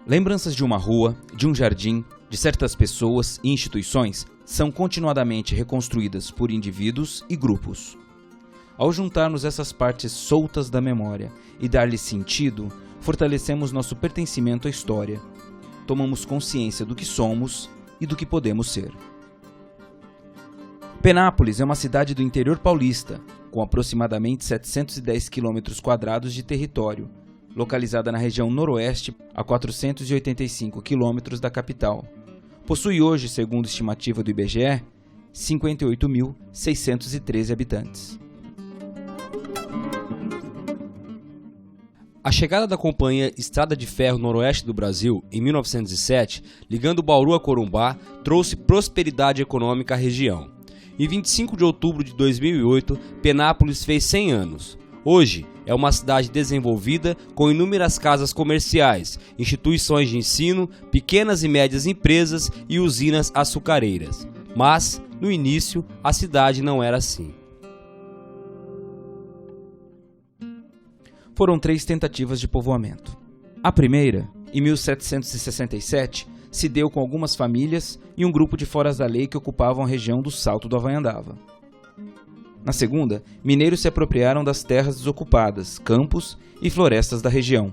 Lembranças de uma rua, de um jardim, de certas pessoas e instituições são continuadamente reconstruídas por indivíduos e grupos. Ao juntarmos essas partes soltas da memória e dar-lhes sentido, fortalecemos nosso pertencimento à história. Tomamos consciência do que somos e do que podemos ser. Penápolis é uma cidade do interior paulista, com aproximadamente 710 km² de território, localizada na região noroeste, a 485 km da capital. Possui hoje, segundo estimativa do IBGE, 58.613 habitantes. A chegada da Companhia Estrada de Ferro Noroeste do Brasil, em 1907, ligando Bauru a Corumbá, trouxe prosperidade econômica à região. Em 25 de outubro de 2008, Penápolis fez 100 anos. Hoje, é uma cidade desenvolvida com inúmeras casas comerciais, instituições de ensino, pequenas e médias empresas e usinas açucareiras. Mas, no início, a cidade não era assim. Foram 3 tentativas de povoamento. A primeira, em 1767, se deu com algumas famílias e um grupo de foras da lei que ocupavam a região do Salto do Avanhandava. Na segunda, mineiros se apropriaram das terras desocupadas, campos e florestas da região.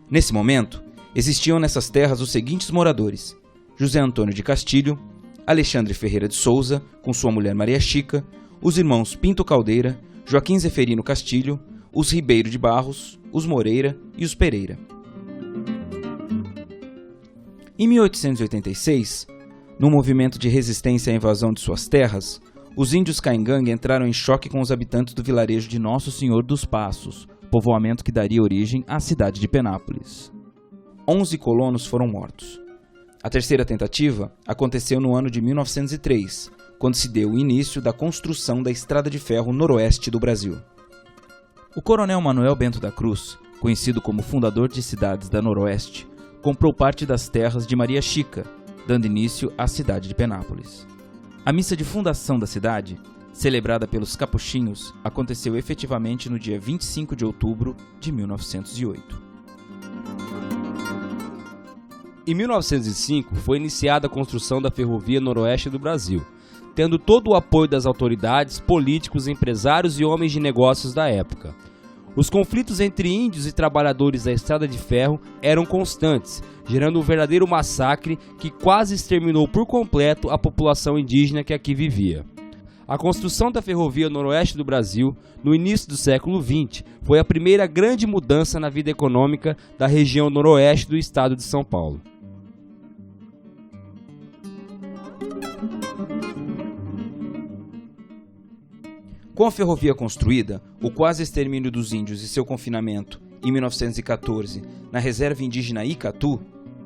Nesse momento, existiam nessas terras os seguintes moradores: José Antônio de Castilho, Alexandre Ferreira de Souza, com sua mulher Maria Chica, os irmãos Pinto Caldeira, Joaquim Zeferino Castilho, os Ribeiro de Barros, os Moreira e os Pereira. Em 1886, no movimento de resistência à invasão de suas terras, os índios Caingangue entraram em choque com os habitantes do vilarejo de Nosso Senhor dos Passos, povoamento que daria origem à cidade de Penápolis. 11 colonos foram mortos. A terceira tentativa aconteceu no ano de 1903, quando se deu o início da construção da Estrada de Ferro Noroeste do Brasil. O coronel Manuel Bento da Cruz, conhecido como fundador de cidades da Noroeste, comprou parte das terras de Maria Chica, dando início à cidade de Penápolis. A missa de fundação da cidade, celebrada pelos capuchinhos, aconteceu efetivamente no dia 25 de outubro de 1908. Em 1905, foi iniciada a construção da Ferrovia Noroeste do Brasil, tendo todo o apoio das autoridades, políticos, empresários e homens de negócios da época. Os conflitos entre índios e trabalhadores da Estrada de Ferro eram constantes, gerando um verdadeiro massacre que quase exterminou por completo a população indígena que aqui vivia. A construção da Ferrovia Noroeste do Brasil, no início do século XX, foi a primeira grande mudança na vida econômica da região noroeste do estado de São Paulo. Com a ferrovia construída, o quase extermínio dos índios e seu confinamento, em 1914, na reserva indígena Icatu,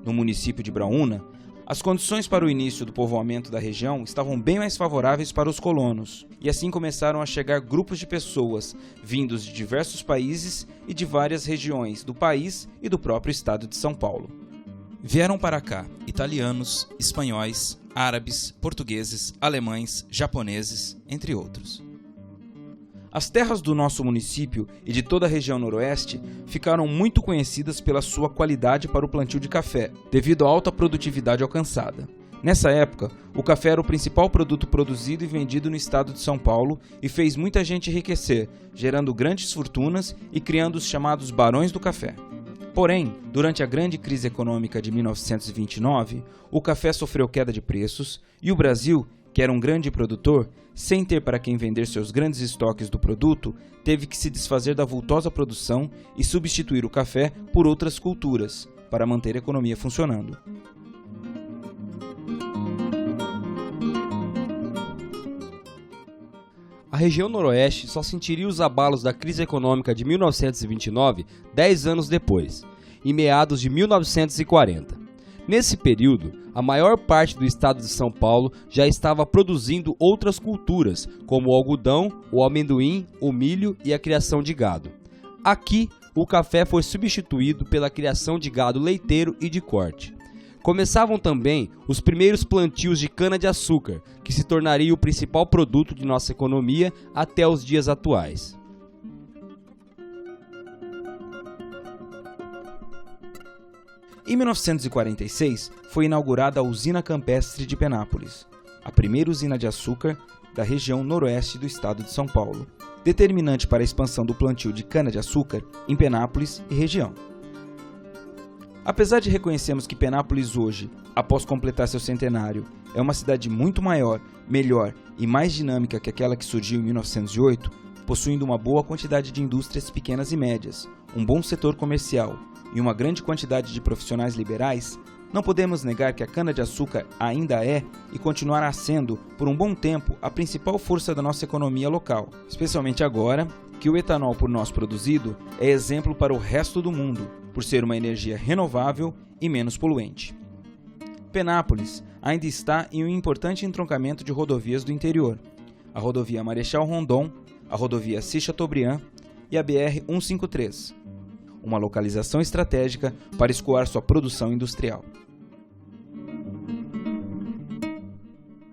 no município de Braúna, as condições para o início do povoamento da região estavam bem mais favoráveis para os colonos, e assim começaram a chegar grupos de pessoas vindos de diversos países e de várias regiões do país e do próprio estado de São Paulo. Vieram para cá italianos, espanhóis, árabes, portugueses, alemães, japoneses, entre outros. As terras do nosso município e de toda a região noroeste ficaram muito conhecidas pela sua qualidade para o plantio de café, devido à alta produtividade alcançada. Nessa época, o café era o principal produto produzido e vendido no estado de São Paulo e fez muita gente enriquecer, gerando grandes fortunas e criando os chamados barões do café. Porém, durante a grande crise econômica de 1929, o café sofreu queda de preços e o Brasil, que era um grande produtor, sem ter para quem vender seus grandes estoques do produto, teve que se desfazer da vultosa produção e substituir o café por outras culturas, para manter a economia funcionando. A região noroeste só sentiria os abalos da crise econômica de 1929 10 anos depois, em meados de 1940. Nesse período, a maior parte do estado de São Paulo já estava produzindo outras culturas, como o algodão, o amendoim, o milho e a criação de gado. Aqui, o café foi substituído pela criação de gado leiteiro e de corte. Começavam também os primeiros plantios de cana-de-açúcar, que se tornaria o principal produto de nossa economia até os dias atuais. Em 1946, foi inaugurada a Usina Campestre de Penápolis, a primeira usina de açúcar da região noroeste do estado de São Paulo, determinante para a expansão do plantio de cana-de-açúcar em Penápolis e região. Apesar de reconhecermos que Penápolis hoje, após completar seu centenário, é uma cidade muito maior, melhor e mais dinâmica que aquela que surgiu em 1908, possuindo uma boa quantidade de indústrias pequenas e médias, um bom setor comercial e uma grande quantidade de profissionais liberais, não podemos negar que a cana-de-açúcar ainda é e continuará sendo, por um bom tempo, a principal força da nossa economia local, especialmente agora que o etanol por nós produzido é exemplo para o resto do mundo, por ser uma energia renovável e menos poluente. Penápolis ainda está em um importante entroncamento de rodovias do interior, a rodovia Marechal Rondon, a rodovia Assis-Chateaubriand e a BR-153, uma localização estratégica para escoar sua produção industrial.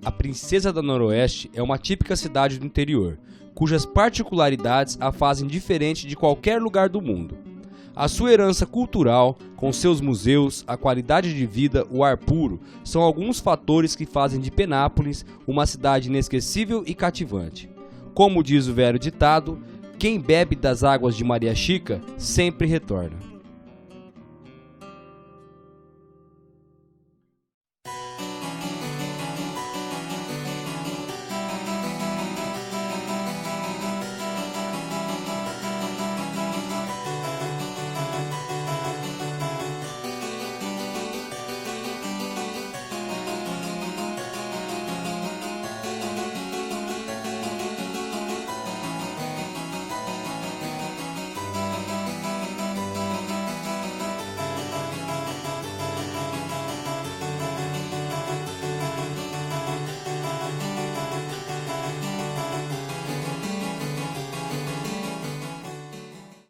A Princesa da Noroeste é uma típica cidade do interior, cujas particularidades a fazem diferente de qualquer lugar do mundo. A sua herança cultural, com seus museus, a qualidade de vida, o ar puro, são alguns fatores que fazem de Penápolis uma cidade inesquecível e cativante. Como diz o velho ditado, quem bebe das águas de Maria Chica sempre retorna.